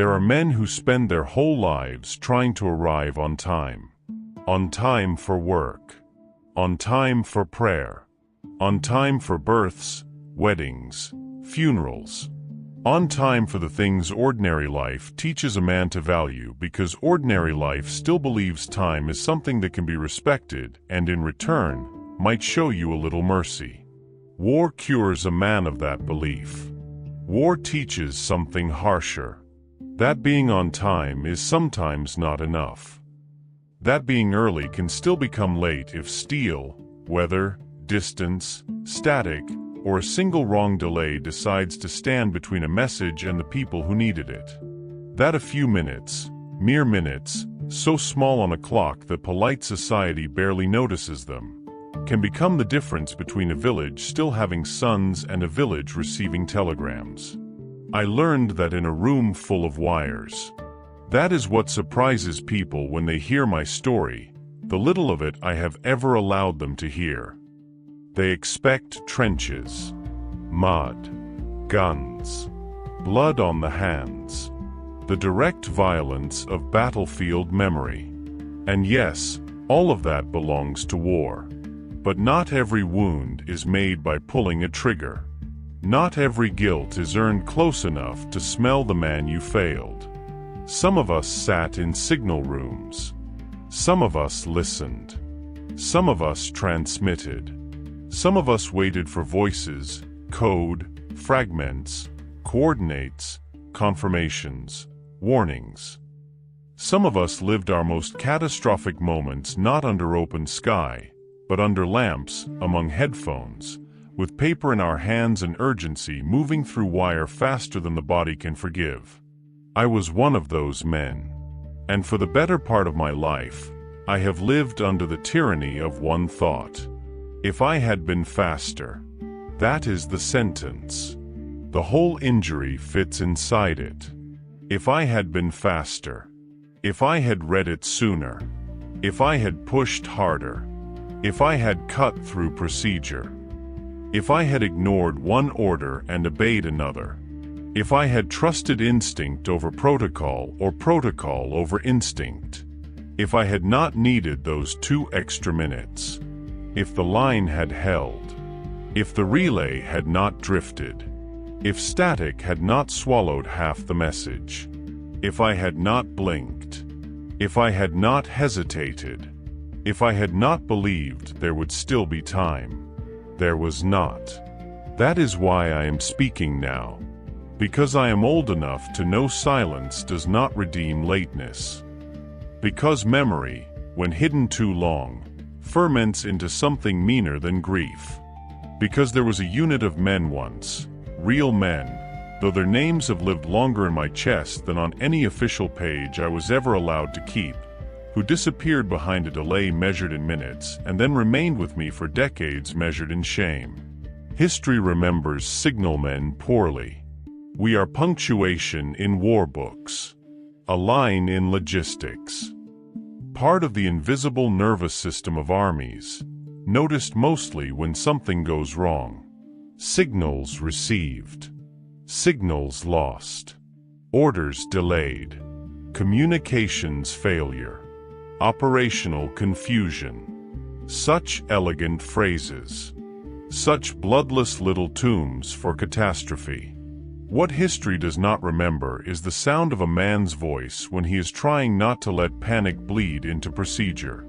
There are men who spend their whole lives trying to arrive on time. On time for work. On time for prayer. On time for births, weddings, funerals. On time for the things ordinary life teaches a man to value, because ordinary life still believes time is something that can be respected and in return might show you a little mercy. War cures a man of that belief. War teaches something harsher. That being on time is sometimes not enough. That being early can still become late if steel, weather, distance, static, or a single wrong delay decides to stand between a message and the people who needed it. That a few minutes, mere minutes, so small on a clock that polite society barely notices them, can become the difference between a village still having suns and a village receiving telegrams. I learned that in a room full of wires. That is what surprises people when they hear my story, the little of it I have ever allowed them to hear. They expect trenches, mud, guns, blood on the hands, the direct violence of battlefield memory. And yes, all of that belongs to war. But not every wound is made by pulling a trigger. Not every guilt is earned close enough to smell the man you failed. Some of us sat in signal rooms. Some of us listened. Some of us transmitted. Some of us waited for voices, code, fragments, coordinates, confirmations, warnings. Some of us lived our most catastrophic moments not under open sky, but under lamps, among headphones, with paper in our hands and urgency moving through wire faster than the body can forgive. I was one of those men. And for the better part of my life, I have lived under the tyranny of one thought. If I had been faster. That is the sentence. The whole injury fits inside it. If I had been faster. If I had read it sooner. If I had pushed harder. If I had cut through procedure. If I had ignored one order and obeyed another. If I had trusted instinct over protocol or protocol over instinct. If I had not needed those 2 extra minutes. If the line had held. If the relay had not drifted. If static had not swallowed half the message. If I had not blinked. If I had not hesitated. If I had not believed there would still be time. There was not. That is why I am speaking now. Because I am old enough to know silence does not redeem lateness. Because memory, when hidden too long, ferments into something meaner than grief. Because there was a unit of men once, real men, though their names have lived longer in my chest than on any official page I was ever allowed to keep, who disappeared behind a delay measured in minutes and then remained with me for decades measured in shame. History remembers signalmen poorly. We are punctuation in war books. A line in logistics. Part of the invisible nervous system of armies, noticed mostly when something goes wrong. Signals received. Signals lost. Orders delayed. Communications failure. Operational confusion. Such elegant phrases. Such bloodless little tombs for catastrophe. What history does not remember is the sound of a man's voice when he is trying not to let panic bleed into procedure.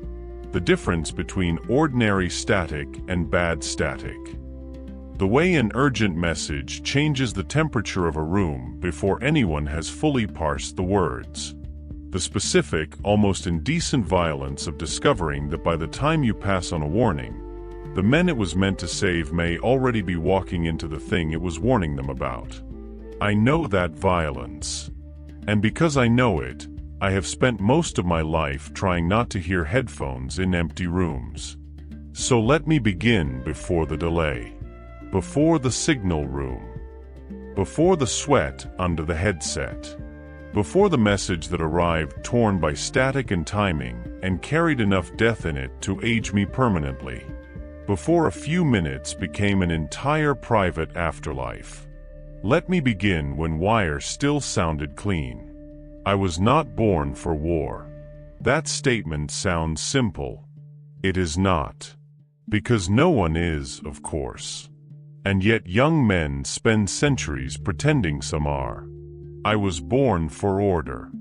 The difference between ordinary static and bad static. The way an urgent message changes the temperature of a room before anyone has fully parsed the words. The specific, almost indecent violence of discovering that by the time you pass on a warning, the men it was meant to save may already be walking into the thing it was warning them about. I know that violence. And because I know it, I have spent most of my life trying not to hear headphones in empty rooms. So let me begin before the delay. Before the signal room. Before the sweat under the headset. Before the message that arrived torn by static and timing and carried enough death in it to age me permanently. Before a few minutes became an entire private afterlife. Let me begin when wire still sounded clean. I was not born for war. That statement sounds simple. It is not. Because no one is, of course. And yet young men spend centuries pretending some are. I was born for order.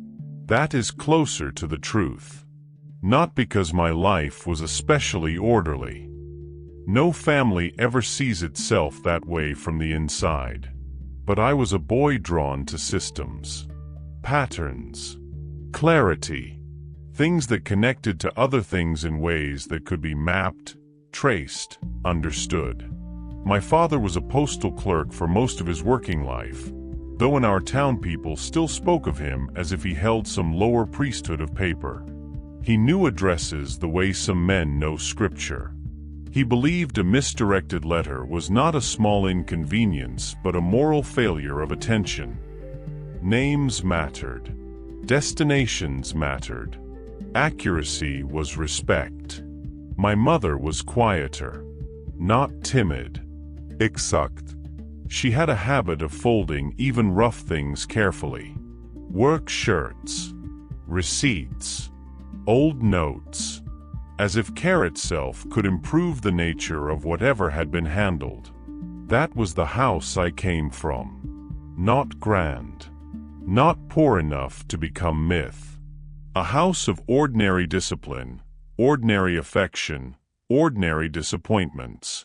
That is closer to the truth. Not because my life was especially orderly. No family ever sees itself that way from the inside. But I was a boy drawn to systems. Patterns. Clarity. Things that connected to other things in ways that could be mapped, traced, understood. My father was a postal clerk for most of his working life, though in our town people still spoke of him as if he held some lower priesthood of paper. He knew addresses the way some men know scripture. He believed a misdirected letter was not a small inconvenience but a moral failure of attention. Names mattered. Destinations mattered. Accuracy was respect. My mother was quieter. Not timid. Exakt. She had a habit of folding even rough things carefully. Work shirts. Receipts. Old notes. As if care itself could improve the nature of whatever had been handled. That was the house I came from. Not grand. Not poor enough to become myth. A house of ordinary discipline, ordinary affection, ordinary disappointments.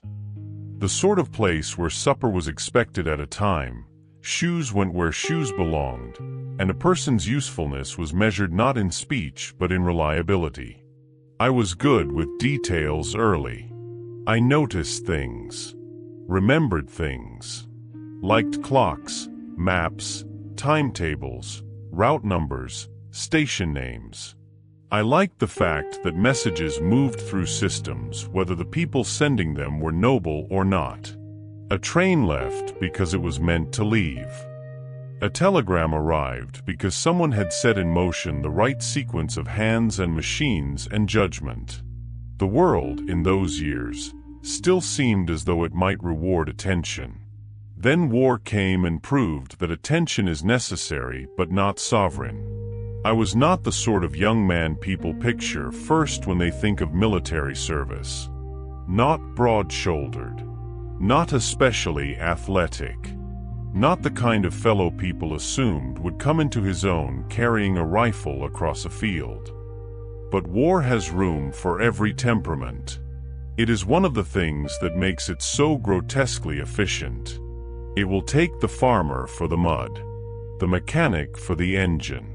The sort of place where supper was expected at a time, shoes went where shoes belonged, and a person's usefulness was measured not in speech but in reliability. I was good with details early. I noticed things, remembered things, liked clocks, maps, timetables, route numbers, station names. I liked the fact that messages moved through systems whether the people sending them were noble or not. A train left because it was meant to leave. A telegram arrived because someone had set in motion the right sequence of hands and machines and judgment. The world, in those years, still seemed as though it might reward attention. Then war came and proved that attention is necessary but not sovereign. I was not the sort of young man people picture first when they think of military service. Not broad-shouldered. Not especially athletic. Not the kind of fellow people assumed would come into his own carrying a rifle across a field. But war has room for every temperament. It is one of the things that makes it so grotesquely efficient. It will take the farmer for the mud, the mechanic for the engine,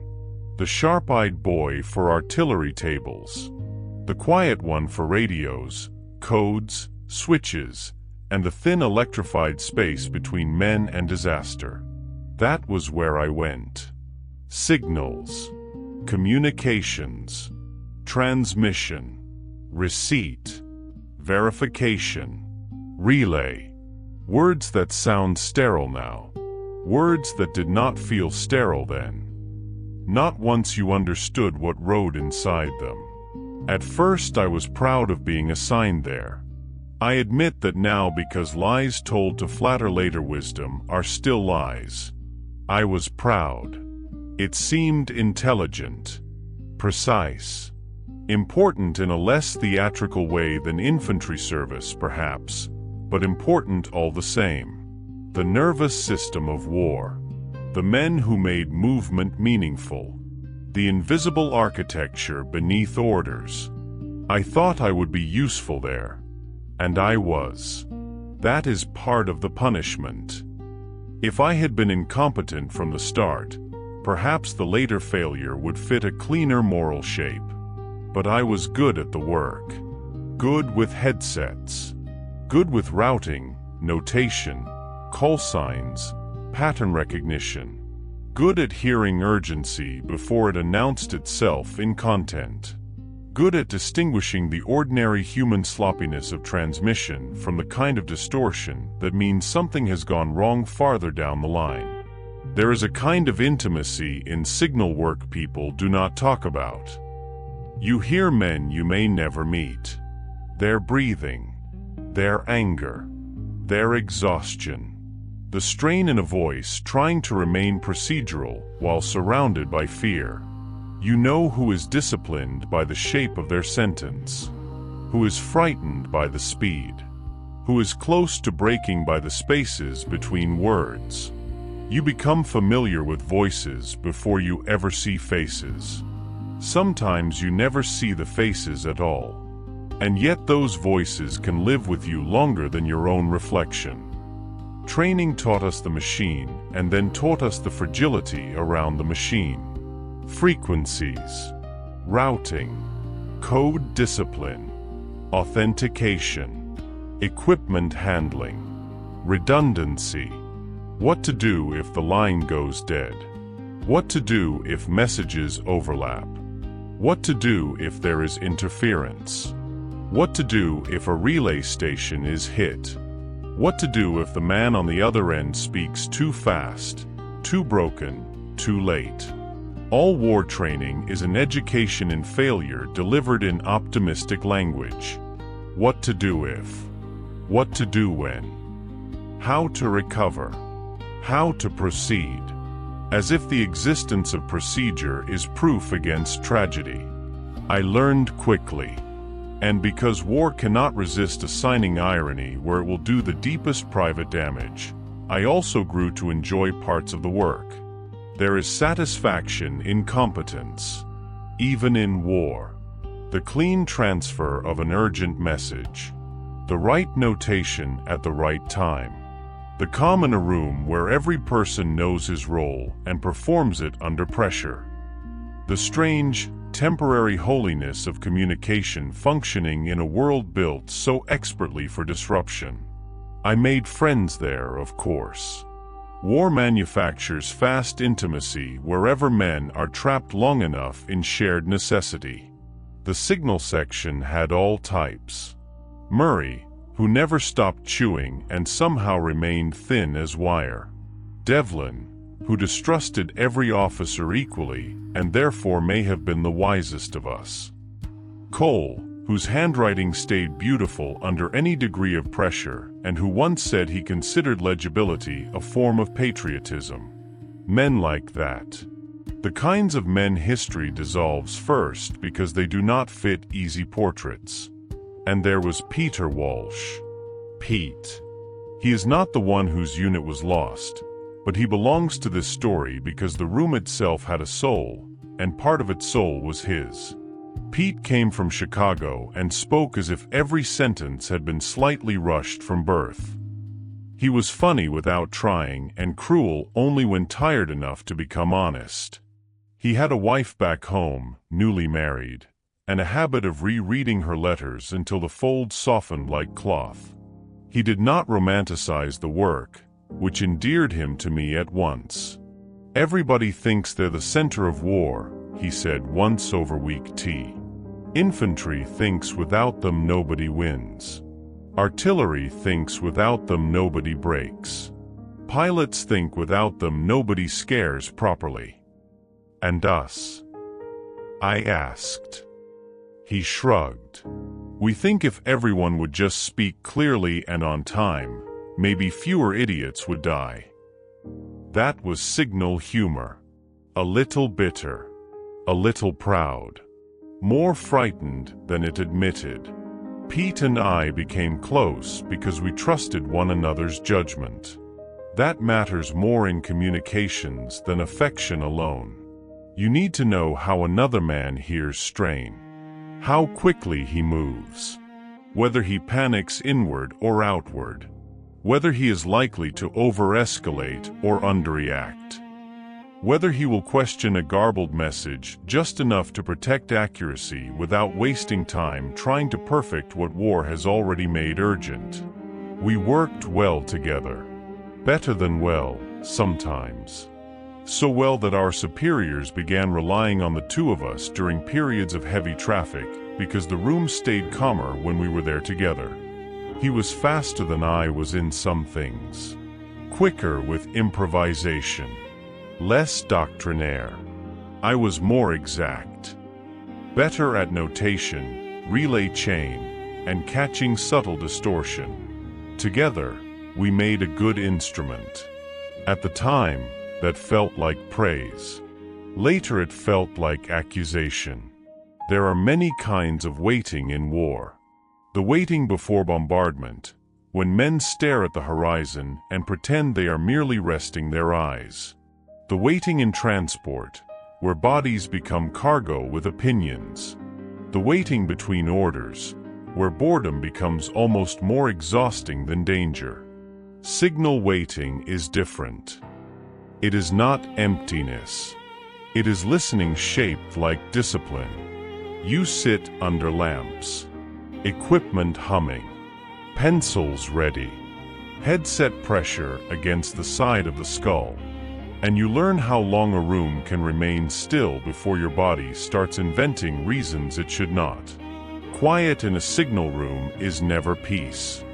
the sharp-eyed boy for artillery tables, the quiet one for radios, codes, switches, and the thin electrified space between men and disaster. That was where I went. Signals, communications, transmission, receipt, verification, relay. Words that sound sterile now. Words that did not feel sterile then. Not once you understood what rode inside them. At first I was proud of being assigned there. I admit that now because lies told to flatter later wisdom are still lies. I was proud. It seemed intelligent, precise, important in a less theatrical way than infantry service perhaps, but important all the same. The nervous system of war. The men who made movement meaningful. The invisible architecture beneath orders. I thought I would be useful there. And I was. That is part of the punishment. If I had been incompetent from the start, perhaps the later failure would fit a cleaner moral shape. But I was good at the work. Good with headsets. Good with routing, notation, call signs, pattern recognition. Good at hearing urgency before it announced itself in content. Good at distinguishing the ordinary human sloppiness of transmission from the kind of distortion that means something has gone wrong farther down the line. There is a kind of intimacy in signal work people do not talk about. You hear men you may never meet. Their breathing, their anger, their exhaustion. The strain in a voice trying to remain procedural while surrounded by fear. You know who is disciplined by the shape of their sentence, who is frightened by the speed, who is close to breaking by the spaces between words. You become familiar with voices before you ever see faces. Sometimes you never see the faces at all. And yet those voices can live with you longer than your own reflection. Training taught us the machine and then taught us the fragility around the machine. Frequencies, routing, code discipline, authentication, equipment handling, redundancy. What to do if the line goes dead? What to do if messages overlap? What to do if there is interference? What to do if a relay station is hit? What to do if the man on the other end speaks too fast, too broken, too late? All war training is an education in failure delivered in optimistic language. What to do if? What to do when? How to recover? How to proceed? As if the existence of procedure is proof against tragedy. I learned quickly. And because war cannot resist assigning irony where it will do the deepest private damage, I also grew to enjoy parts of the work. There is satisfaction in competence, even in war. The clean transfer of an urgent message, the right notation at the right time, the calm in a room where every person knows his role and performs it under pressure. The strange, temporary holiness of communication functioning in a world built so expertly for disruption. I made friends there, of course. War manufactures fast intimacy wherever men are trapped long enough in shared necessity. The signal section had all types. Murray, who never stopped chewing and somehow remained thin as wire. Devlin, who distrusted every officer equally and therefore may have been the wisest of us. Cole, whose handwriting stayed beautiful under any degree of pressure and who once said he considered legibility a form of patriotism. Men like that. The kinds of men history dissolves first because they do not fit easy portraits. And there was Peter Walsh. Pete. He is not the one whose unit was lost, but he belongs to this story because the room itself had a soul, and part of its soul was his. Pete came from Chicago and spoke as if every sentence had been slightly rushed from birth. He was funny without trying and cruel only when tired enough to become honest. He had a wife back home, newly married, and a habit of rereading her letters until the folds softened like cloth. He did not romanticize the work, which endeared him to me at once. Everybody thinks they're the center of war, he said once over weak tea. Infantry thinks without them nobody wins. Artillery thinks without them nobody breaks. Pilots think without them nobody scares properly. And us? I asked. He shrugged. We think if everyone would just speak clearly and on time, maybe fewer idiots would die. That was signal humor. A little bitter. A little proud. More frightened than it admitted. Pete and I became close because we trusted one another's judgment. That matters more in communications than affection alone. You need to know how another man hears strain. How quickly he moves. Whether he panics inward or outward. Whether he is likely to over-escalate or underreact. Whether he will question a garbled message just enough to protect accuracy without wasting time trying to perfect what war has already made urgent. We worked well together. Better than well, sometimes. So well that our superiors began relying on the two of us during periods of heavy traffic because the room stayed calmer when we were there together. He was faster than I was in some things. Quicker with improvisation. Less doctrinaire. I was more exact. Better at notation, relay chain, and catching subtle distortion. Together, We made a good instrument. At the time, that felt like praise. Later it felt like accusation. There are many kinds of waiting in war. The waiting before bombardment, when men stare at the horizon and pretend they are merely resting their eyes. The waiting in transport, where bodies become cargo with opinions. The waiting between orders, where boredom becomes almost more exhausting than danger. Signal waiting is different. It is not emptiness. It is listening shaped like discipline. You sit under lamps. Equipment humming. Pencils ready. Headset pressure against the side of the skull. And you learn how long a room can remain still before your body starts inventing reasons it should not. Quiet in a signal room is never peace.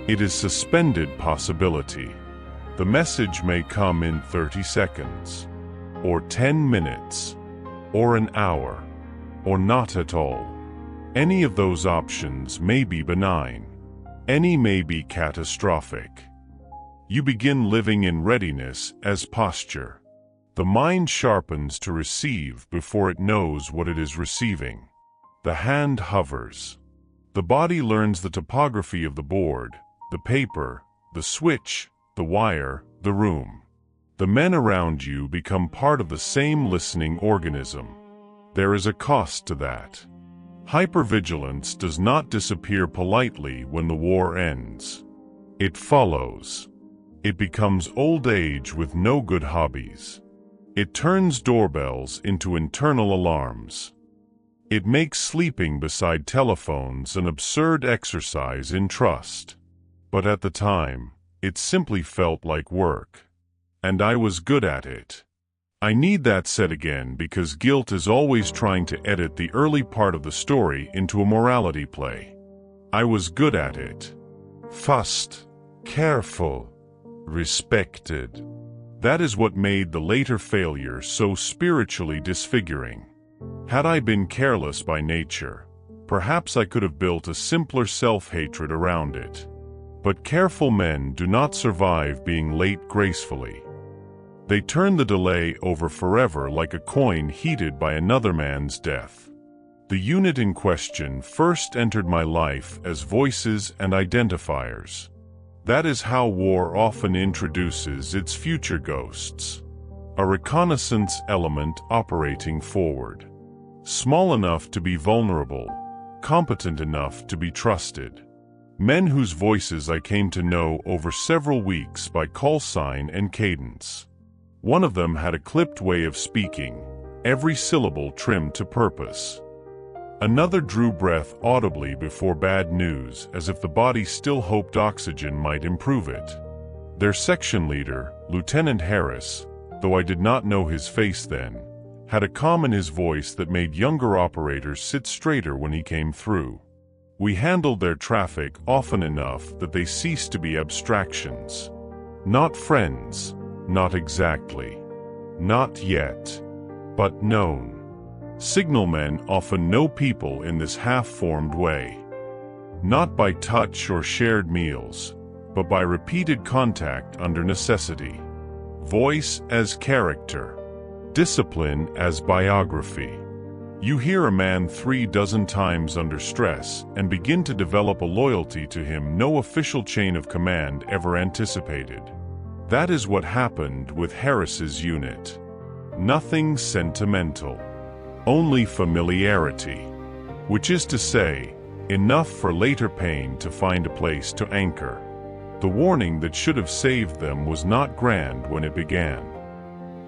It is suspended possibility. The message may come in 30 seconds, or 10 minutes, or an hour, or not at all. Any of those options may be benign. Any may be catastrophic. You begin living in readiness as posture. The mind sharpens to receive before it knows what it is receiving. The hand hovers. The body learns the topography of the board, the paper, the switch, the wire, the room. The men around you become part of the same listening organism. There is a cost to that. Hypervigilance does not disappear politely when the war ends. It follows. It becomes old age with no good hobbies. It turns doorbells into internal alarms. It makes sleeping beside telephones an absurd exercise in trust. But at the time, it simply felt like work. And I was good at it. I need that said again because guilt is always trying to edit the early part of the story into a morality play. I was good at it. Fussed, careful, respected. That is what made the later failure so spiritually disfiguring. Had I been careless by nature, perhaps I could have built a simpler self-hatred around it. But careful men do not survive being late gracefully. They turn the delay over forever like a coin heated by another man's death. The unit in question first entered my life as voices and identifiers. That is how war often introduces its future ghosts. A reconnaissance element operating forward. Small enough to be vulnerable, competent enough to be trusted. Men whose voices I came to know over several weeks by call sign and cadence. One of them had a clipped way of speaking, every syllable trimmed to purpose. Another drew breath audibly before bad news, as if the body still hoped oxygen might improve it. Their section leader, Lieutenant Harris, though I did not know his face then, had a calm in his voice that made younger operators sit straighter when he came through. We handled their traffic often enough that they ceased to be abstractions. Not friends, not exactly. Not yet. But known. Signalmen often know people in this half-formed way. Not by touch or shared meals, but by repeated contact under necessity. Voice as character. Discipline as biography. You hear a man 36 times under stress and begin to develop a loyalty to him no official chain of command ever anticipated. That is what happened with Harris's unit. Nothing sentimental. Only familiarity. Which is to say, enough for later pain to find a place to anchor. The warning that should have saved them was not grand when it began.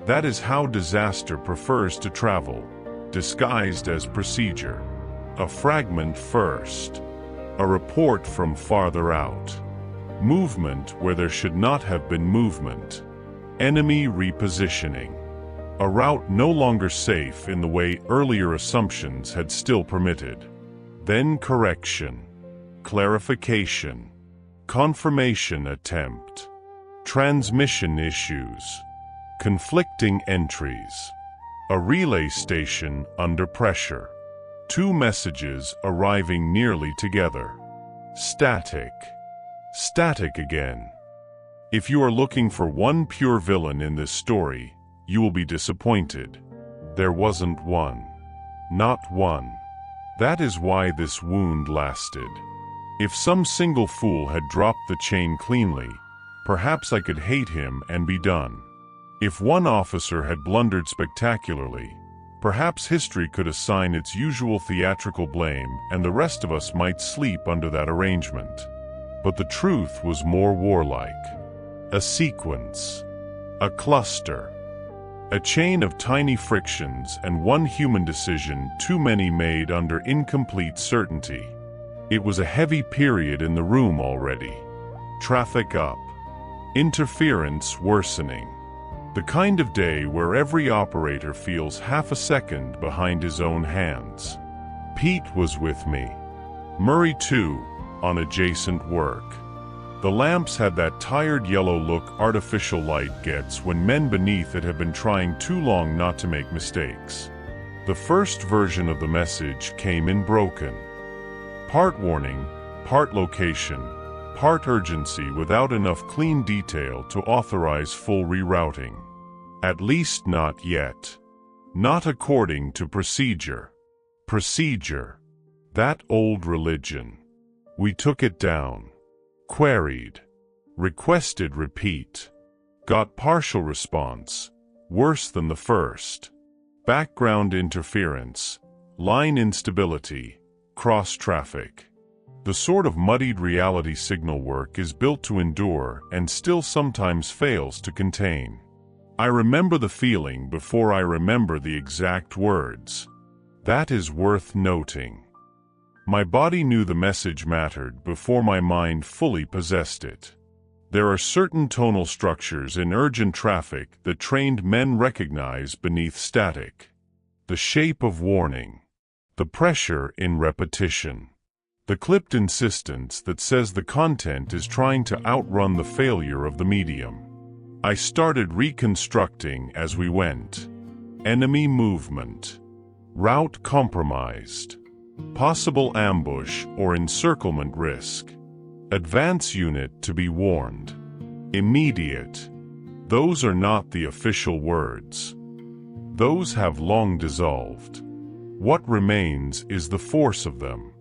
That is how disaster prefers to travel, disguised as procedure. A fragment first. A report from farther out. Movement where there should not have been movement. Enemy repositioning. A route no longer safe in the way earlier assumptions had still permitted. Then correction. Clarification. Confirmation attempt. Transmission issues. Conflicting entries. A relay station under pressure. Two messages arriving nearly together. Static. Static again. If you are looking for one pure villain in this story, you will be disappointed. There wasn't one. Not one. That is why this wound lasted. If some single fool had dropped the chain cleanly, perhaps I could hate him and be done. If one officer had blundered spectacularly, perhaps history could assign its usual theatrical blame and the rest of us might sleep under that arrangement. But the truth was more warlike. A sequence. A cluster. A chain of tiny frictions and one human decision too many made under incomplete certainty. It was a heavy period in the room already. Traffic up. Interference worsening. The kind of day where every operator feels half a second behind his own hands. Pete was with me. Murray too, on adjacent work. The lamps had that tired yellow look artificial light gets when men beneath it have been trying too long not to make mistakes. The first version of the message came in broken. Part warning, part location, part urgency without enough clean detail to authorize full rerouting. At least not yet. Not according to procedure. Procedure. That old religion. We took it down. Queried. Requested repeat. Got partial response. Worse than the first. Background interference. Line instability. Cross-traffic. The sort of muddied reality signal work is built to endure and still sometimes fails to contain. I remember the feeling before I remember the exact words. That is worth noting. My body knew the message mattered before my mind fully possessed it. There are certain tonal structures in urgent traffic that trained men recognize beneath static. The shape of warning. The pressure in repetition. The clipped insistence that says the content is trying to outrun the failure of the medium. I started reconstructing as we went. Enemy movement. Route compromised. Possible ambush or encirclement risk. Advance unit to be warned. Immediate. Those are not the official words. Those have long dissolved. What remains is the force of them.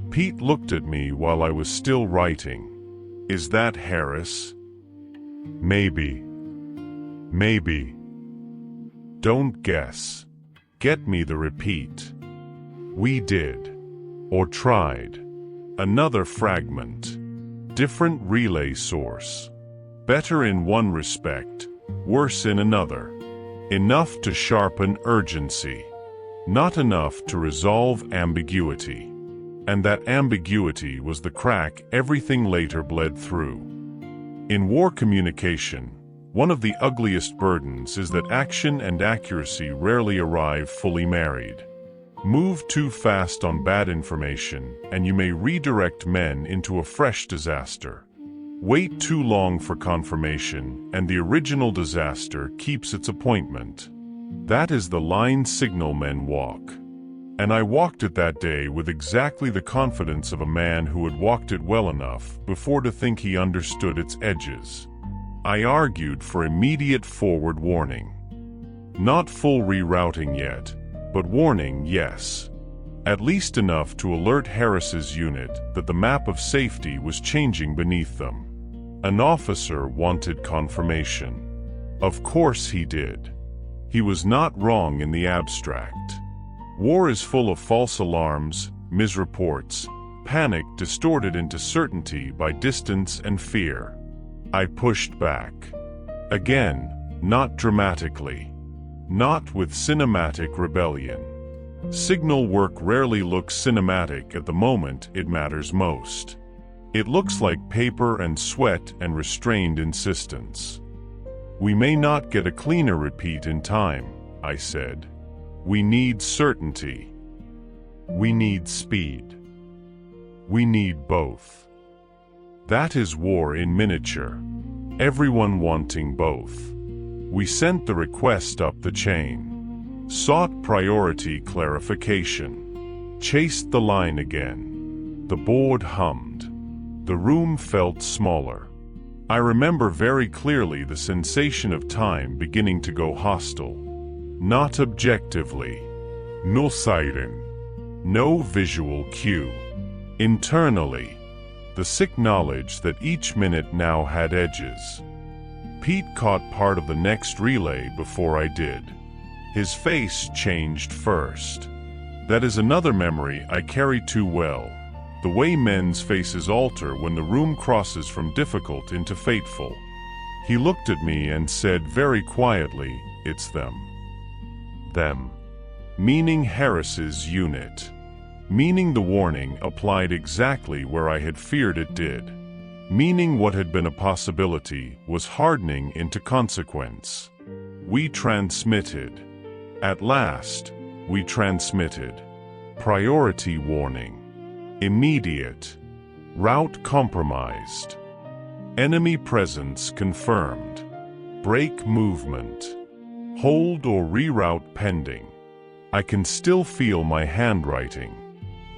Pete looked at me while I was still writing. Is that Harris? Maybe. Maybe. Don't guess. Get me the repeat. We did. Or tried. Another fragment. Different relay source. Better in one respect, worse in another. Enough to sharpen urgency. Not enough to resolve ambiguity. And that ambiguity was the crack everything later bled through. In war communication, one of the ugliest burdens is that action and accuracy rarely arrive fully married. Move too fast on bad information, and you may redirect men into a fresh disaster. Wait too long for confirmation, and the original disaster keeps its appointment. That is the line signalmen walk. And I walked it that day with exactly the confidence of a man who had walked it well enough before to think he understood its edges. I argued for immediate forward warning. Not full rerouting yet, but warning, yes. At least enough to alert Harris's unit that the map of safety was changing beneath them. An officer wanted confirmation. Of course he did. He was not wrong in the abstract. War is full of false alarms, misreports, panic distorted into certainty by distance and fear. I pushed back. Again, not dramatically. Not with cinematic rebellion. Signal work rarely looks cinematic at the moment it matters most. It looks like paper and sweat and restrained insistence. We may not get a cleaner repeat in time, I said. We need certainty. We need speed. We need both. That is war in miniature. Everyone wanting both. We sent the request up the chain. Sought priority clarification. Chased the line again. The board hummed. The room felt smaller. I remember very clearly the sensation of time beginning to go hostile. Not objectively. No siren. No visual cue. Internally, the sick knowledge that each minute now had edges. Pete caught part of the next relay before I did. His face changed first. That is another memory I carry too well. The way men's faces alter when the room crosses from difficult into fateful. He looked at me and said very quietly, "It's them." Them. Meaning Harris's unit. Meaning the warning applied exactly where I had feared it did. Meaning what had been a possibility was hardening into consequence. We transmitted. At last, we transmitted. Priority warning. Immediate. Route compromised. Enemy presence confirmed. Brake movement. Hold or reroute pending. I can still feel my handwriting.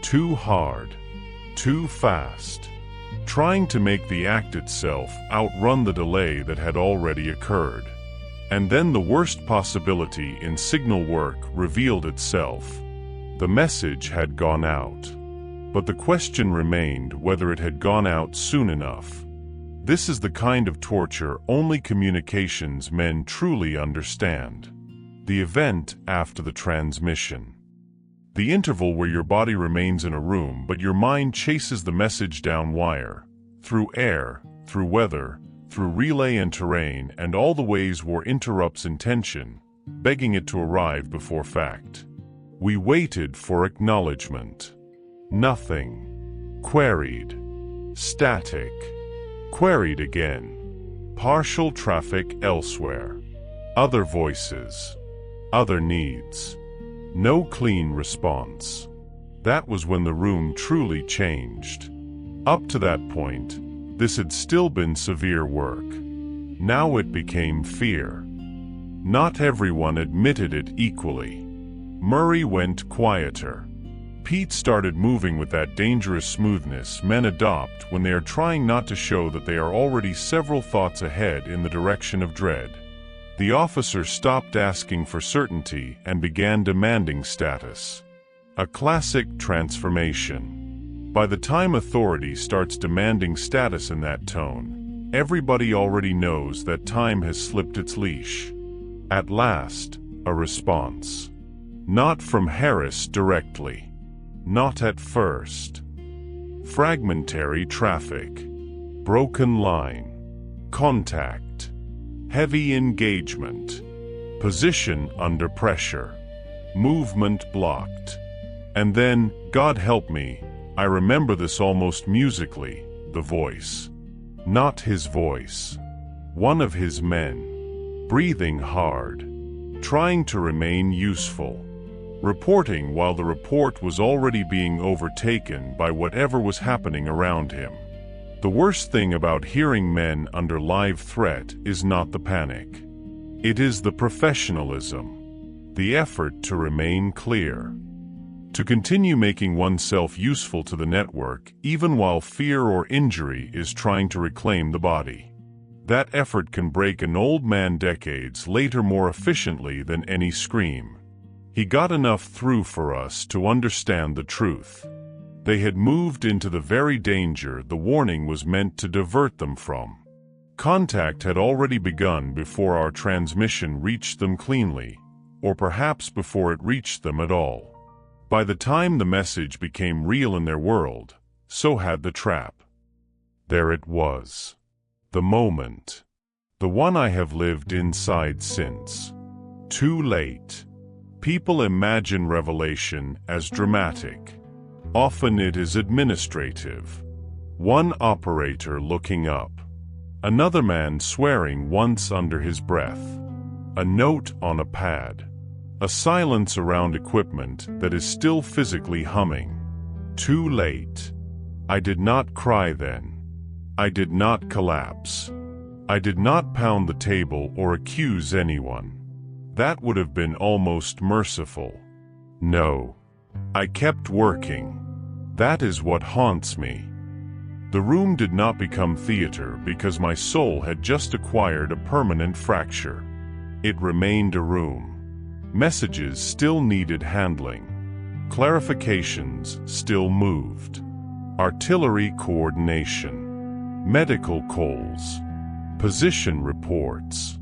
Too hard. Too fast. Trying to make the act itself outrun the delay that had already occurred. And then the worst possibility in signal work revealed itself. The message had gone out. But the question remained whether it had gone out soon enough. This is the kind of torture only communications men truly understand. The event after the transmission. The interval where your body remains in a room but your mind chases the message down wire, through air, through weather, through relay and terrain, and all the ways war interrupts intention, begging it to arrive before fact. We waited for acknowledgement. Nothing. Queried. Static. Queried again. Partial traffic elsewhere. Other voices. Other needs. No clean response. That was when the room truly changed. Up to that point, this had still been severe work. Now it became fear. Not everyone admitted it equally. Murray went quieter. Pete started moving with that dangerous smoothness men adopt when they are trying not to show that they are already several thoughts ahead in the direction of dread. The officer stopped asking for certainty and began demanding status. A classic transformation. By the time authority starts demanding status in that tone, everybody already knows that time has slipped its leash. At last, a response. Not from Harris directly. Not at first. Fragmentary traffic. Broken line. Contact. Heavy engagement. Position under pressure. Movement blocked. And then, God help me, I remember this almost musically, the voice. Not his voice. One of his men. Breathing hard. Trying to remain useful. Reporting while the report was already being overtaken by whatever was happening around him. The worst thing about hearing men under live threat is not the panic. It is the professionalism. The effort to remain clear. To continue making oneself useful to the network even while fear or injury is trying to reclaim the body. That effort can break an old man decades later more efficiently than any scream. He got enough through for us to understand the truth. They had moved into the very danger the warning was meant to divert them from. Contact had already begun before our transmission reached them cleanly, or perhaps before it reached them at all. By the time the message became real in their world, so had the trap. There it was. The moment. The one I have lived inside since. Too late. People imagine revelation as dramatic. Often it is administrative. One operator looking up. Another man swearing once under his breath. A note on a pad. A silence around equipment that is still physically humming. Too late. I did not cry then. I did not collapse. I did not pound the table or accuse anyone. That would have been almost merciful. No. I kept working. That is what haunts me. The room did not become theater because my soul had just acquired a permanent fracture. It remained a room. Messages still needed handling. Clarifications still moved. Artillery coordination. Medical calls. Position reports.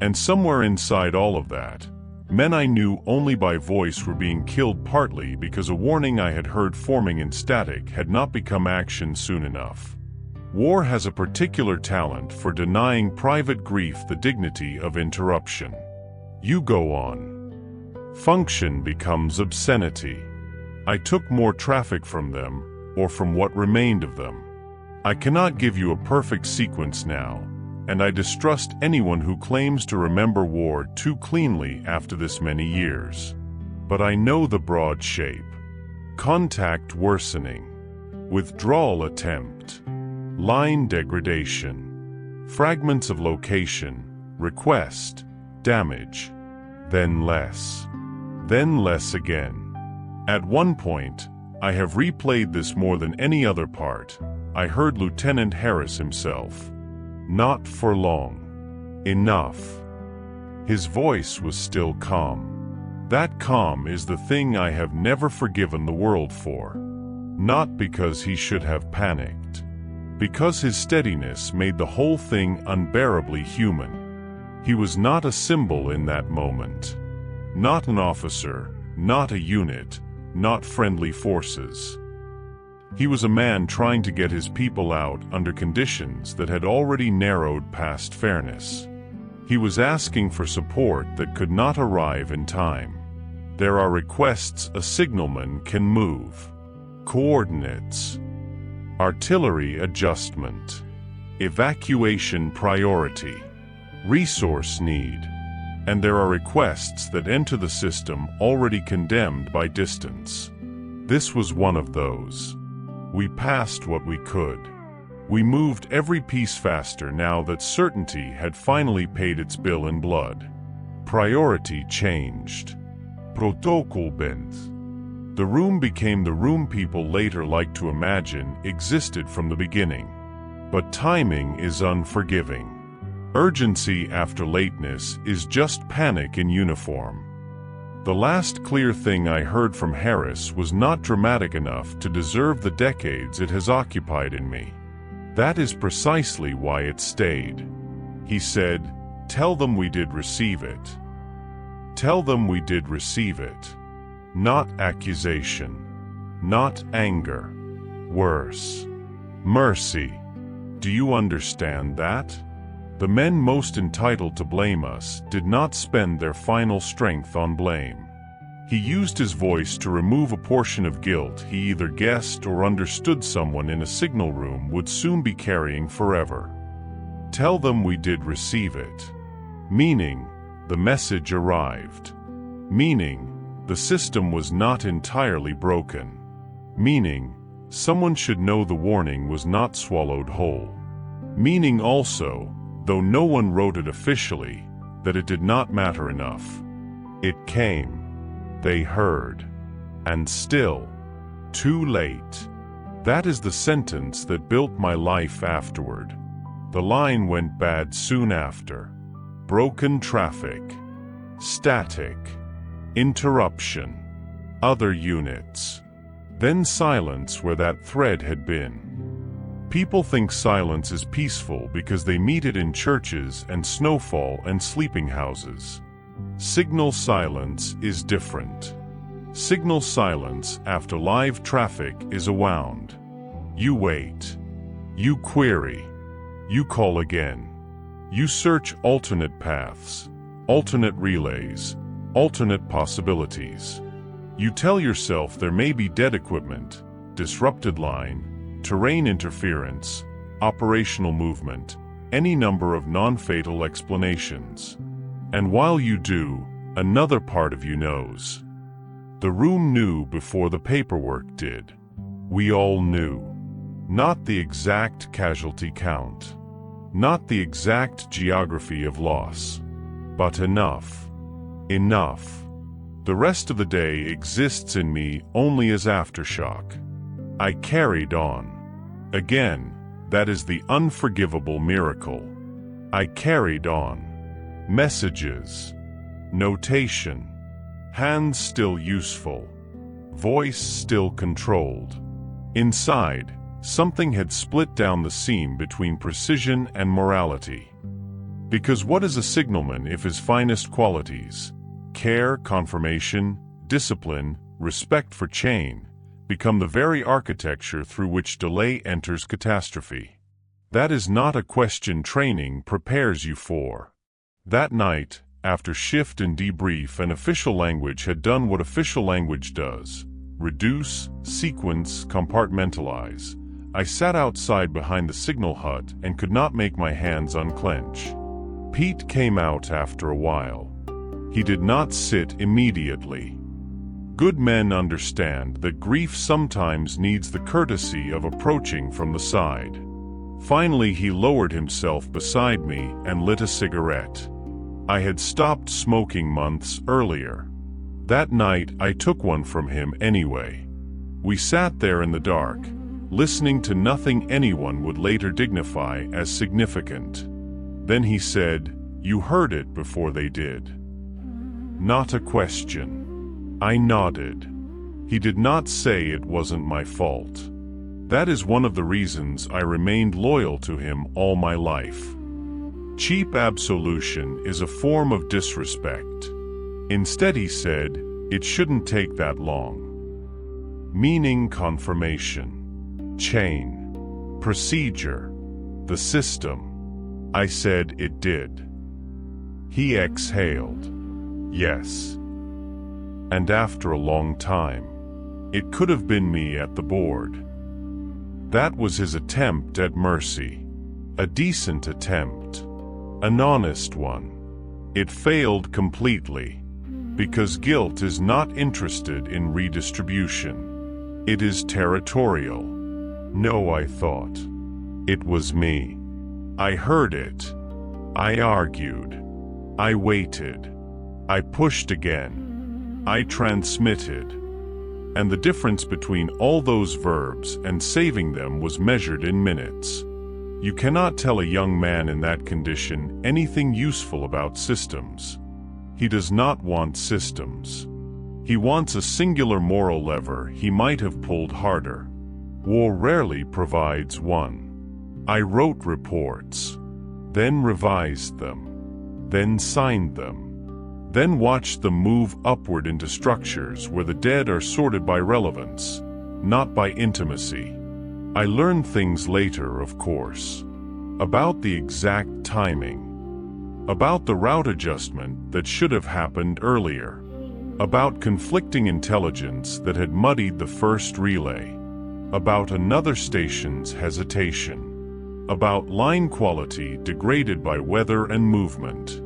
And somewhere inside all of that, men I knew only by voice were being killed, partly because a warning I had heard forming in static had not become action soon enough. War has a particular talent for denying private grief the dignity of interruption. You go on. Function becomes obscenity. I took more traffic from them, or from what remained of them. I cannot give you a perfect sequence now, and I distrust anyone who claims to remember war too cleanly after this many years. But I know the broad shape. Contact worsening. Withdrawal attempt. Line degradation. Fragments of location. Request. Damage. Then less. Then less again. At one point, I have replayed this more than any other part, I heard Lieutenant Harris himself. Not for long. Enough. His voice was still calm. That calm is the thing I have never forgiven the world for. Not because he should have panicked. Because his steadiness made the whole thing unbearably human. He was not a symbol in that moment. Not an officer, not a unit, not friendly forces. He was a man trying to get his people out under conditions that had already narrowed past fairness. He was asking for support that could not arrive in time. There are requests a signalman can move. Coordinates. Artillery adjustment. Evacuation priority. Resource need. And there are requests that enter the system already condemned by distance. This was one of those. We passed what we could. We moved every piece faster now that certainty had finally paid its bill in blood. Priority changed. Protocol bent. The room became the room people later liked to imagine existed from the beginning. But timing is unforgiving. Urgency after lateness is just panic in uniform. The last clear thing I heard from Harris was not dramatic enough to deserve the decades it has occupied in me. That is precisely why it stayed. He said, "Tell them we did receive it." Tell them we did receive it. Not accusation. Not anger. Worse. Mercy. Do you understand that? The men most entitled to blame us did not spend their final strength on blame. He used his voice to remove a portion of guilt he either guessed or understood someone in a signal room would soon be carrying forever. Tell them we did receive it. Meaning, the message arrived. Meaning, the system was not entirely broken. Meaning, someone should know the warning was not swallowed whole. Meaning also, though no one wrote it officially, that it did not matter enough. It came. They heard. And still, too late. That is the sentence that built my life afterward. The line went bad soon after. Broken traffic. Static. Interruption. Other units. Then silence where that thread had been. People think silence is peaceful because they meet it in churches and snowfall and sleeping houses. Signal silence is different. Signal silence after live traffic is a wound. You wait. You query. You call again. You search alternate paths, alternate relays, alternate possibilities. You tell yourself there may be dead equipment, disrupted line, terrain interference, operational movement, any number of non-fatal explanations. And while you do, another part of you knows. The room knew before the paperwork did. We all knew. Not the exact casualty count. Not the exact geography of loss. But enough. Enough. The rest of the day exists in me only as aftershock. I carried on. Again, that is the unforgivable miracle. I carried on. Messages. Notation. Hands still useful. Voice still controlled. Inside, something had split down the seam between precision and morality. Because what is a signalman if his finest qualities, care, confirmation, discipline, respect for chain, become the very architecture through which delay enters catastrophe? That is not a question training prepares you for. That night, after shift and debrief, and official language had done what official language does: reduce, sequence, compartmentalize, I sat outside behind the signal hut and could not make my hands unclench. Pete came out after a while. He did not sit immediately. Good men understand that grief sometimes needs the courtesy of approaching from the side. Finally, he lowered himself beside me and lit a cigarette. I had stopped smoking months earlier. That night, I took one from him anyway. We sat there in the dark, listening to nothing anyone would later dignify as significant. Then he said, "You heard it before they did." Not a question. I nodded. He did not say it wasn't my fault. That is one of the reasons I remained loyal to him all my life. Cheap absolution is a form of disrespect. Instead, he said, it shouldn't take that long. Meaning confirmation. Chain. Procedure. The system. I said it did. He exhaled. Yes. And after a long time, it could have been me at the board. That was his attempt at mercy. A decent attempt. An honest one. It failed completely. Because guilt is not interested in redistribution. It is territorial. No, I thought. It was me. I heard it. I argued. I waited. I pushed again. I transmitted. And the difference between all those verbs and saving them was measured in minutes. You cannot tell a young man in that condition anything useful about systems. He does not want systems. He wants a singular moral lever he might have pulled harder. War rarely provides one. I wrote reports, then revised them, then signed them, then watched them move upward into structures where the dead are sorted by relevance, not by intimacy. I learned things later, of course, about the exact timing, about the route adjustment that should have happened earlier, about conflicting intelligence that had muddied the first relay, about another station's hesitation, about line quality degraded by weather and movement,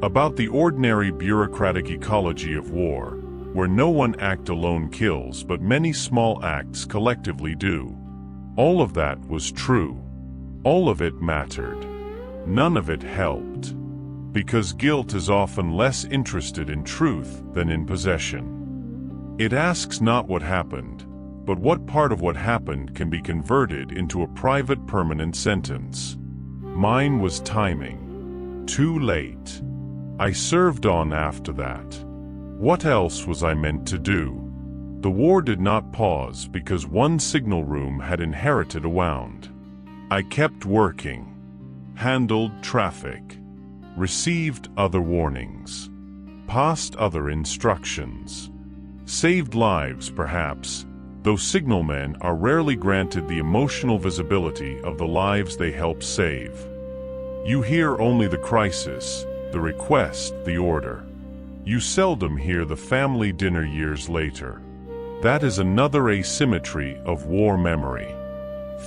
about the ordinary bureaucratic ecology of war, where no one act alone kills but many small acts collectively do. All of that was true. All of it mattered. None of it helped. Because guilt is often less interested in truth than in possession. It asks not what happened, but what part of what happened can be converted into a private permanent sentence. Mine was timing. Too late. I served on after that. What else was I meant to do? The war did not pause because one signal room had inherited a wound. I kept working, handled traffic, received other warnings, passed other instructions, saved lives perhaps, though signalmen are rarely granted the emotional visibility of the lives they help save. You hear only the crisis, the request, the order. You seldom hear the family dinner years later. That is another asymmetry of war memory.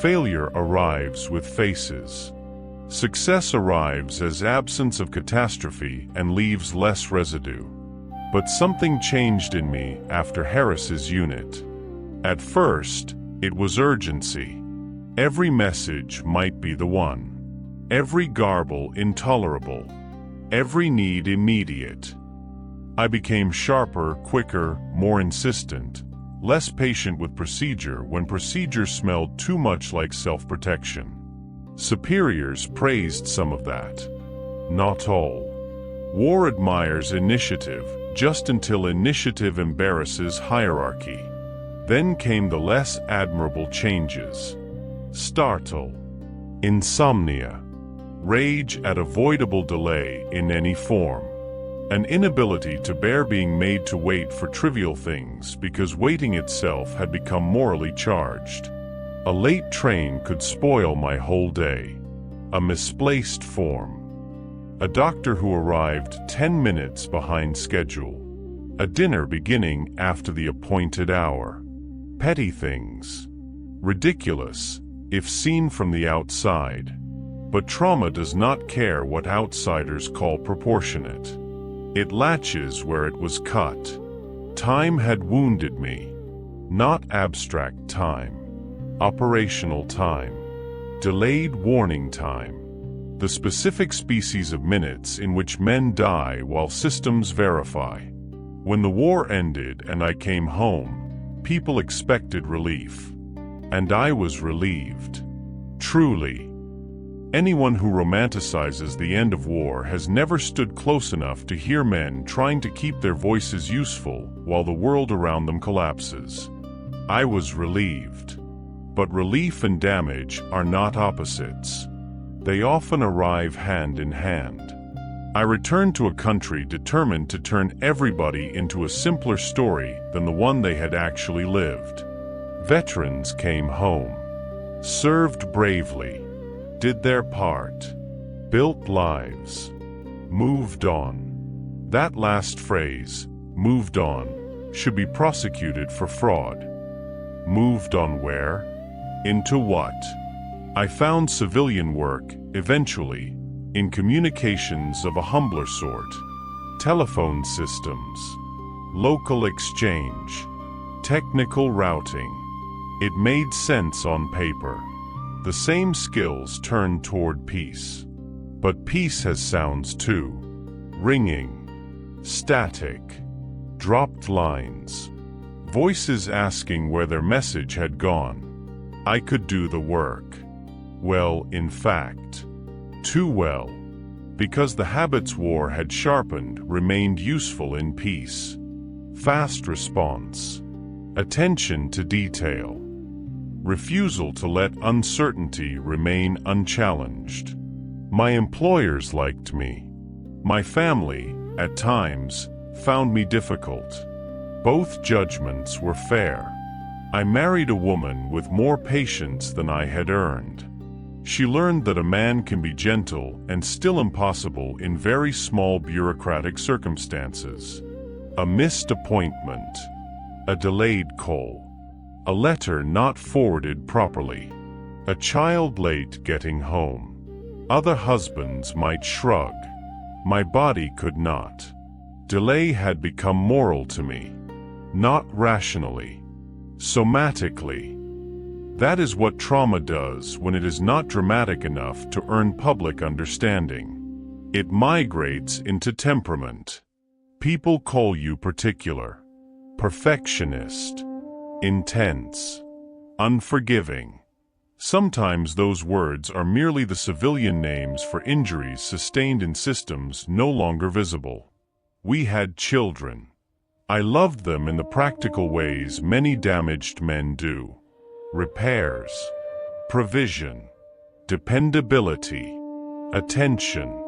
Failure arrives with faces. Success arrives as absence of catastrophe and leaves less residue. But something changed in me after Harris's unit. At first, it was urgency. Every message might be the one. Every garble intolerable. Every need immediate. I became sharper, quicker, more insistent, less patient with procedure when procedure smelled too much like self-protection. Superiors praised some of that. Not all. War admires initiative, just until initiative embarrasses hierarchy. Then came the less admirable changes. Startle. Insomnia. Rage at avoidable delay in any form. An inability to bear being made to wait for trivial things because waiting itself had become morally charged. A late train could spoil my whole day. A misplaced form. A doctor who arrived 10 minutes behind schedule. A dinner beginning after the appointed hour. Petty things. Ridiculous, if seen from the outside. But trauma does not care what outsiders call proportionate. It latches where it was cut. Time had wounded me. Not abstract time. Operational time. Delayed warning time. The specific species of minutes in which men die while systems verify. When the war ended and I came home, people expected relief. And I was relieved. Truly. Anyone who romanticizes the end of war has never stood close enough to hear men trying to keep their voices useful while the world around them collapses. I was relieved. But relief and damage are not opposites. They often arrive hand in hand. I returned to a country determined to turn everybody into a simpler story than the one they had actually lived. Veterans came home. Served bravely. Did their part. Built lives. Moved on. That last phrase, moved on, should be prosecuted for fraud. Moved on where? Into what? I found civilian work, eventually, in communications of a humbler sort. Telephone systems. Local exchange. Technical routing. It made sense on paper. The same skills turn toward peace. But peace has sounds too. Ringing. Static. Dropped lines. Voices asking where their message had gone. I could do the work. Well, in fact. Too well. Because the habits war had sharpened remained useful in peace. Fast response. Attention to detail. Refusal to let uncertainty remain unchallenged. My employers liked me. My family, at times, found me difficult. Both judgments were fair. I married a woman with more patience than I had earned. She learned that a man can be gentle and still impossible in very small bureaucratic circumstances. A missed appointment. A delayed call. A letter not forwarded properly. A child late getting home. Other husbands might shrug. My body could not. Delay had become moral to me. Not rationally. Somatically. That is what trauma does when it is not dramatic enough to earn public understanding. It migrates into temperament. People call you particular. Perfectionist. Intense. Unforgiving. Sometimes those words are merely the civilian names for injuries sustained in systems no longer visible. We had children. I loved them in the practical ways many damaged men do. Repairs. Provision. Dependability. Attention.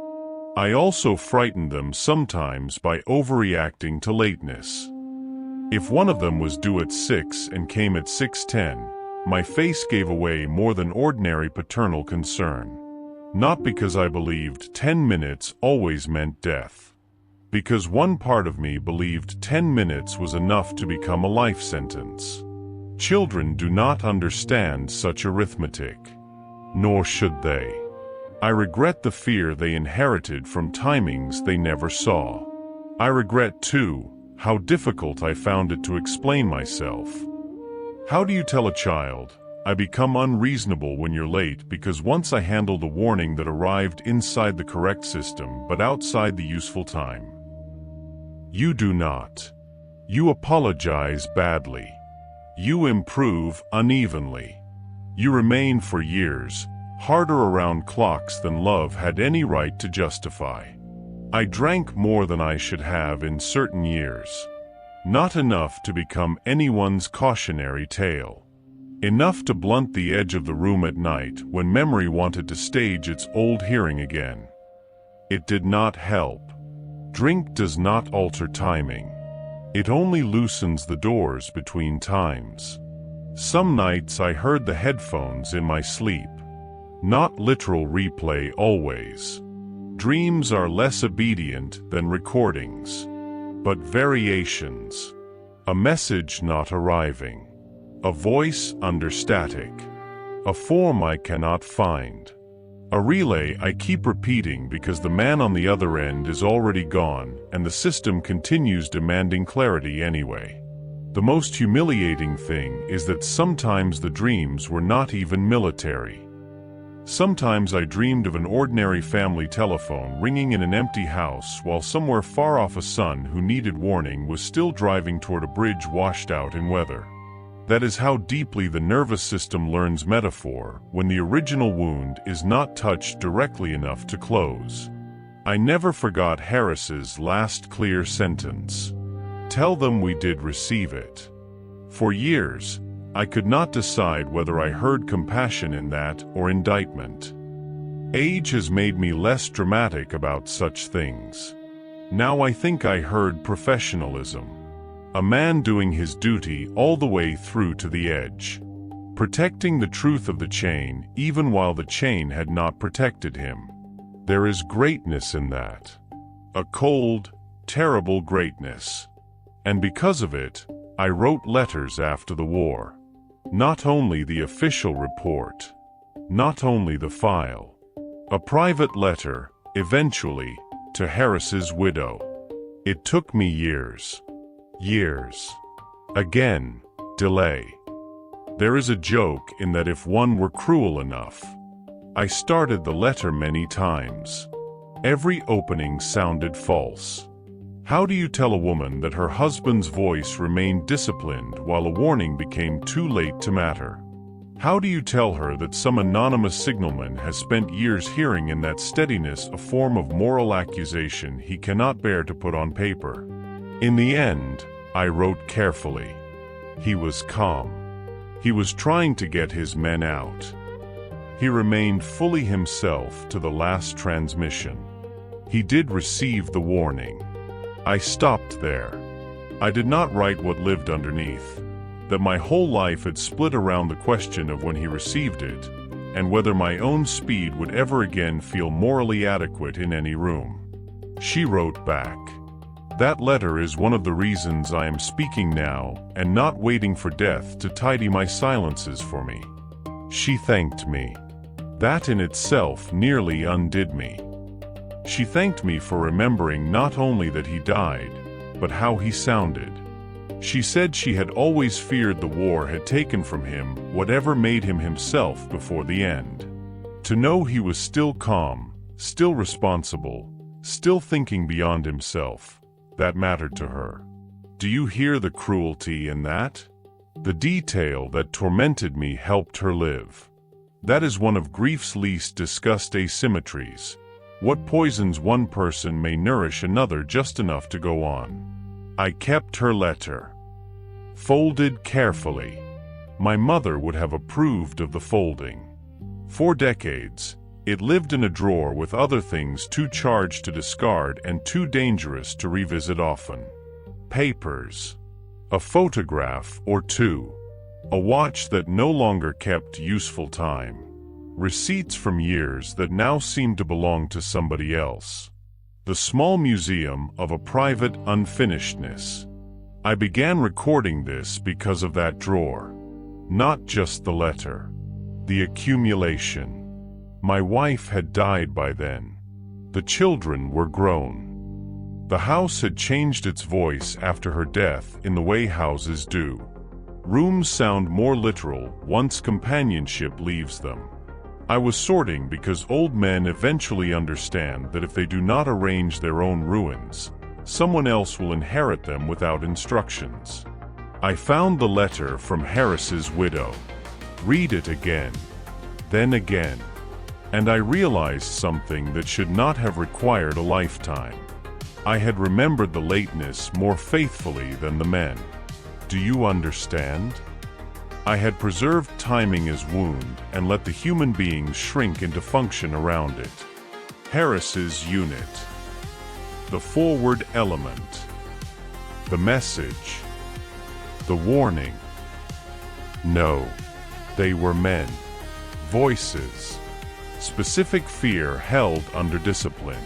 I also frightened them sometimes by overreacting to lateness. If one of them was due at 6 and came at 6:10, my face gave away more than ordinary paternal concern. Not because I believed 10 minutes always meant death. Because one part of me believed 10 minutes was enough to become a life sentence. Children do not understand such arithmetic. Nor should they. I regret the fear they inherited from timings they never saw. I regret, too, how difficult I found it to explain myself. How do you tell a child, I become unreasonable when you're late because once I handled a warning that arrived inside the correct system but outside the useful time? You do not. You apologize badly. You improve unevenly. You remain for years, harder around clocks than love had any right to justify. I drank more than I should have in certain years. Not enough to become anyone's cautionary tale. Enough to blunt the edge of the room at night when memory wanted to stage its old hearing again. It did not help. Drink does not alter timing. It only loosens the doors between times. Some nights I heard the headphones in my sleep. Not literal replay always. Dreams are less obedient than recordings. But variations. A message not arriving. A voice under static. A form I cannot find. A relay I keep repeating because the man on the other end is already gone and the system continues demanding clarity anyway. The most humiliating thing is that sometimes the dreams were not even military. Sometimes I dreamed of an ordinary family telephone ringing in an empty house while somewhere far off a son who needed warning was still driving toward a bridge washed out in weather. That is how deeply the nervous system learns metaphor when the original wound is not touched directly enough to close. I never forgot Harris's last clear sentence. Tell them we did receive it. For years, I could not decide whether I heard compassion in that or indictment. Age has made me less dramatic about such things. Now I think I heard professionalism. A man doing his duty all the way through to the edge. Protecting the truth of the chain even while the chain had not protected him. There is greatness in that. A cold, terrible greatness. And because of it, I wrote letters after the war. Not only the official report. Not only the file. A private letter, eventually, to Harris's widow. It took me years. Years. Again, delay. There is a joke in that if one were cruel enough. I started the letter many times. Every opening sounded false. How do you tell a woman that her husband's voice remained disciplined while a warning became too late to matter? How do you tell her that some anonymous signalman has spent years hearing in that steadiness a form of moral accusation he cannot bear to put on paper? In the end, I wrote carefully. He was calm. He was trying to get his men out. He remained fully himself to the last transmission. He did receive the warning. I stopped there. I did not write what lived underneath, that my whole life had split around the question of when he received it, and whether my own speed would ever again feel morally adequate in any room. She wrote back. That letter is one of the reasons I am speaking now and not waiting for death to tidy my silences for me. She thanked me. That in itself nearly undid me. She thanked me for remembering not only that he died, but how he sounded. She said she had always feared the war had taken from him whatever made him himself before the end. To know he was still calm, still responsible, still thinking beyond himself, that mattered to her. Do you hear the cruelty in that? The detail that tormented me helped her live. That is one of grief's least discussed asymmetries. What poisons one person may nourish another just enough to go on. I kept her letter. Folded carefully. My mother would have approved of the folding. For decades, it lived in a drawer with other things too charged to discard and too dangerous to revisit often. Papers. A photograph or two. A watch that no longer kept useful time. Receipts from years that now seemed to belong to somebody else. The small museum of a private unfinishedness. I began recording this because of that drawer. Not just the letter. The accumulation. My wife had died by then. The children were grown. The house had changed its voice after her death in the way houses do. Rooms sound more literal once companionship leaves them. I was sorting because old men eventually understand that if they do not arrange their own ruins, someone else will inherit them without instructions. I found the letter from Harris's widow. Read it again, then again, and I realized something that should not have required a lifetime. I had remembered the lateness more faithfully than the men. Do you understand? I had preserved timing as wound and let the human beings shrink into function around it. Harris's unit. The forward element. The message. The warning. No, they were men. Voices. Specific fear held under discipline.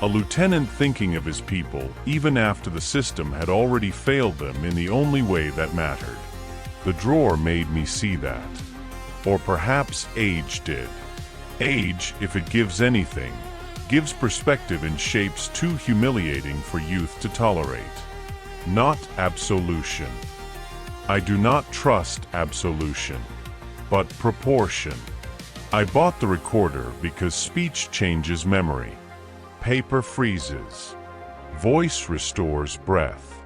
A lieutenant thinking of his people even after the system had already failed them in the only way that mattered. The drawer made me see that. Or perhaps age did. Age, if it gives anything, gives perspective in shapes too humiliating for youth to tolerate. Not absolution. I do not trust absolution, but proportion. I bought the recorder because speech changes memory. Paper freezes. Voice restores breath.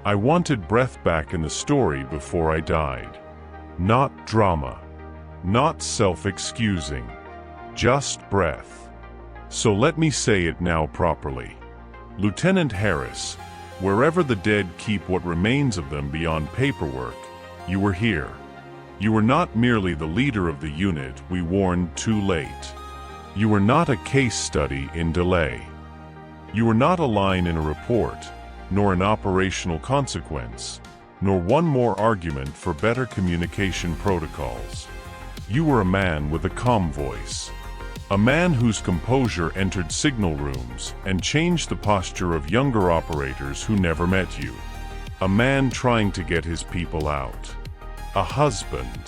I wanted breath back in the story before I died. Not drama. Not self-excusing. Just breath. So let me say it now properly. Lieutenant Harris, wherever the dead keep what remains of them beyond paperwork, you were here. You were not merely the leader of the unit we warned too late. You were not a case study in delay. You were not a line in a report, nor an operational consequence, nor one more argument for better communication protocols. You were a man with a calm voice. A man whose composure entered signal rooms and changed the posture of younger operators who never met you. A man trying to get his people out. A husband.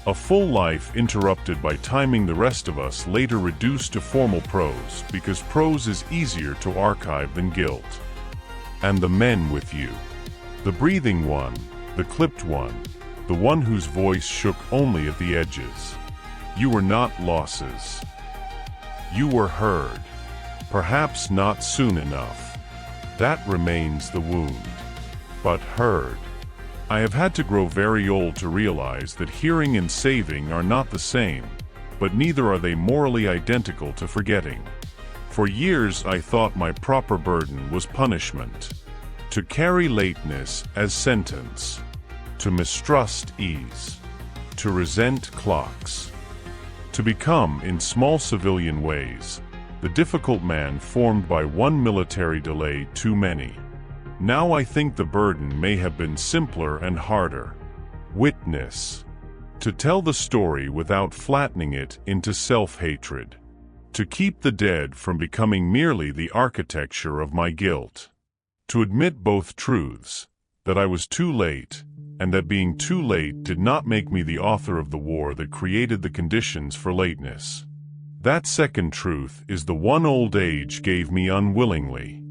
A full life interrupted by timing the rest of us later reduced to formal prose because prose is easier to archive than guilt. And the men with you. The breathing one, the clipped one, the one whose voice shook only at the edges. You were not losses. You were heard. Perhaps not soon enough. That remains the wound. But heard. I have had to grow very old to realize that hearing and saving are not the same, but neither are they morally identical to forgetting. For years I thought my proper burden was punishment. To carry lateness as sentence. To mistrust ease. To resent clocks. To become, in small civilian ways, the difficult man formed by one military delay too many. Now I think the burden may have been simpler and harder. Witness. To tell the story without flattening it into self-hatred. To keep the dead from becoming merely the architecture of my guilt. To admit both truths, that I was too late, and that being too late did not make me the author of the war that created the conditions for lateness. That second truth is the one old age gave me unwillingly.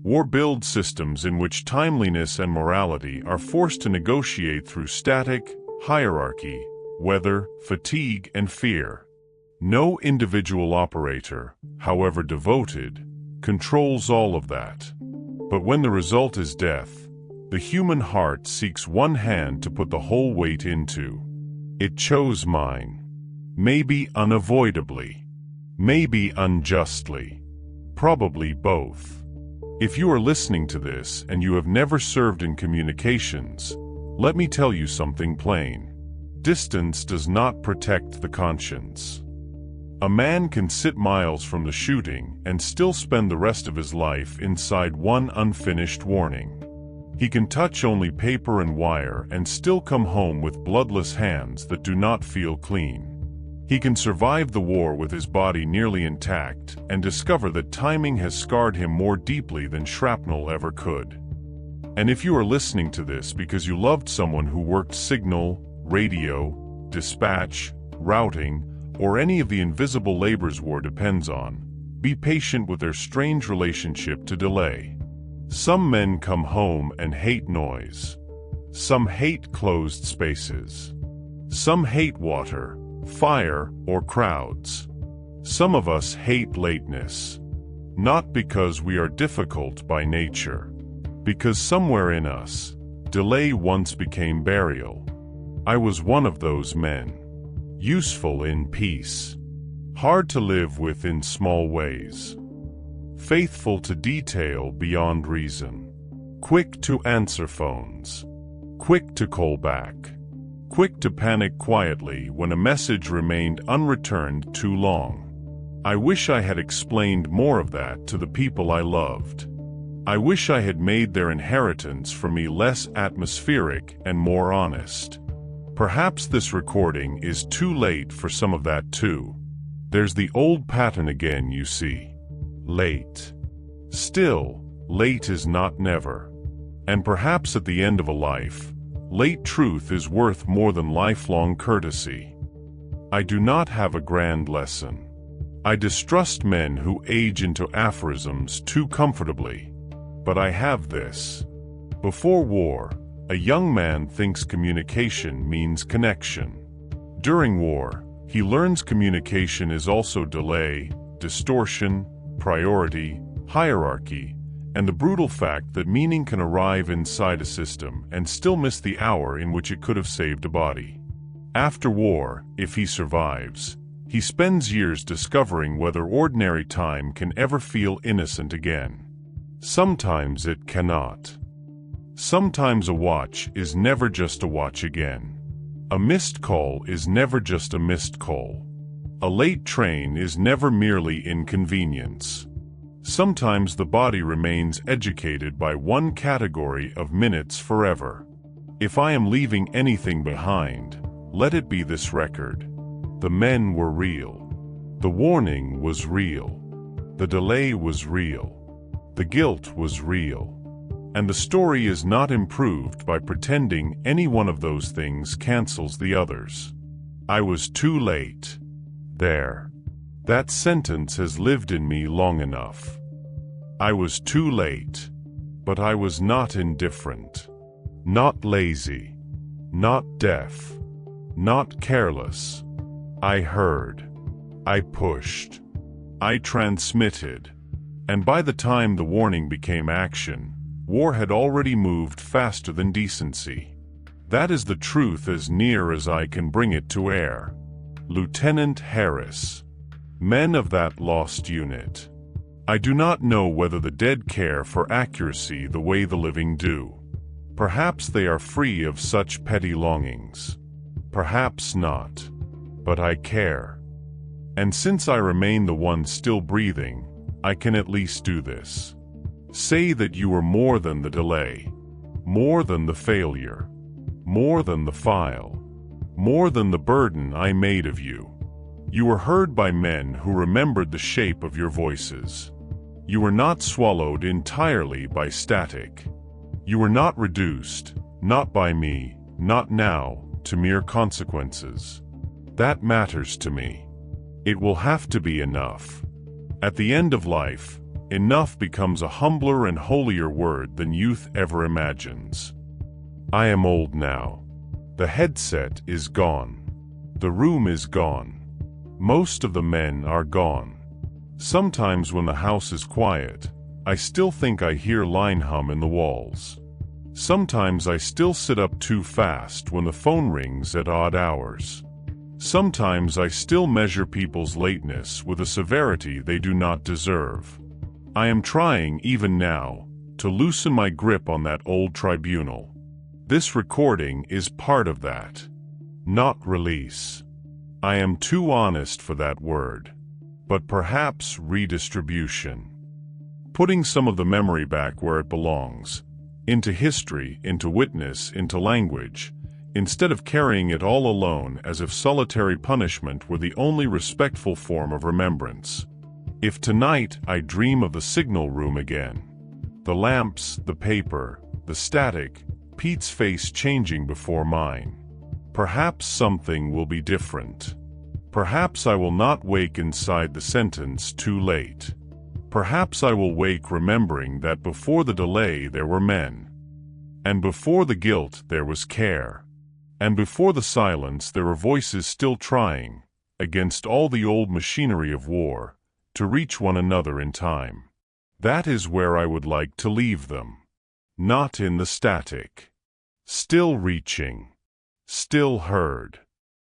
War builds systems in which timeliness and morality are forced to negotiate through static, hierarchy, weather, fatigue, and fear. No individual operator, however devoted, controls all of that. But when the result is death, the human heart seeks one hand to put the whole weight into. It chose mine. Maybe unavoidably. Maybe unjustly. Probably both. If you are listening to this and you have never served in communications, let me tell you something plain. Distance does not protect the conscience. A man can sit miles from the shooting and still spend the rest of his life inside one unfinished warning. He can touch only paper and wire and still come home with bloodless hands that do not feel clean. He can survive the war with his body nearly intact and discover that timing has scarred him more deeply than shrapnel ever could. And if you are listening to this because you loved someone who worked signal, radio, dispatch, routing, or any of the invisible labors war depends on, be patient with their strange relationship to delay. Some men come home and hate noise. Some hate closed spaces. Some hate water, fire, or crowds. Some of us hate lateness. Not because we are difficult by nature. Because somewhere in us, delay once became burial. I was one of those men. Useful in peace. Hard to live with in small ways. Faithful to detail beyond reason. Quick to answer phones. Quick to call back. Quick to panic quietly when a message remained unreturned too long. I wish I had explained more of that to the people I loved. I wish I had made their inheritance from me less atmospheric and more honest. Perhaps this recording is too late for some of that too. There's the old pattern again, you see. Late. Still, late is not never. And perhaps at the end of a life, late truth is worth more than lifelong courtesy. I do not have a grand lesson. I distrust men who age into aphorisms too comfortably. But I have this. Before war, a young man thinks communication means connection. During war, he learns communication is also delay, distortion, priority, hierarchy, and the brutal fact that meaning can arrive inside a system and still miss the hour in which it could have saved a body. After war, if he survives, he spends years discovering whether ordinary time can ever feel innocent again. Sometimes it cannot. Sometimes a watch is never just a watch again. A missed call is never just a missed call. A late train is never merely inconvenience. Sometimes the body remains educated by one category of minutes forever. If I am leaving anything behind, let it be this record. The men were real. The warning was real. The delay was real. The guilt was real. And the story is not improved by pretending any one of those things cancels the others. I was too late. There. That sentence has lived in me long enough. I was too late. But I was not indifferent. Not lazy. Not deaf. Not careless. I heard. I pushed. I transmitted. And by the time the warning became action, war had already moved faster than decency. That is the truth as near as I can bring it to air. Lieutenant Harris. Men of that lost unit. I do not know whether the dead care for accuracy the way the living do. Perhaps they are free of such petty longings. Perhaps not. But I care. And since I remain the one still breathing, I can at least do this. Say that you were more than the delay, more than the failure, more than the file, more than the burden I made of you. You were heard by men who remembered the shape of your voices. You were not swallowed entirely by static. You were not reduced, not by me, not now, to mere consequences. That matters to me. It will have to be enough. At the end of life, enough becomes a humbler and holier word than youth ever imagines. I am old now. The headset is gone. The room is gone. Most of the men are gone. Sometimes when the house is quiet, I still think I hear line hum in the walls. Sometimes I still sit up too fast when the phone rings at odd hours. Sometimes I still measure people's lateness with a severity they do not deserve. I am trying, even now, to loosen my grip on that old tribunal. This recording is part of that. Not release. I am too honest for that word. But perhaps redistribution. Putting some of the memory back where it belongs. Into history, into witness, into language. Instead of carrying it all alone as if solitary punishment were the only respectful form of remembrance. If tonight I dream of the signal room again, the lamps, the paper, the static, Pete's face changing before mine, perhaps something will be different. Perhaps I will not wake inside the sentence too late. Perhaps I will wake remembering that before the delay there were men. And before the guilt there was care. And before the silence there were voices still trying, against all the old machinery of war, to reach one another in time. That is where I would like to leave them. Not in the static. Still reaching. Still heard.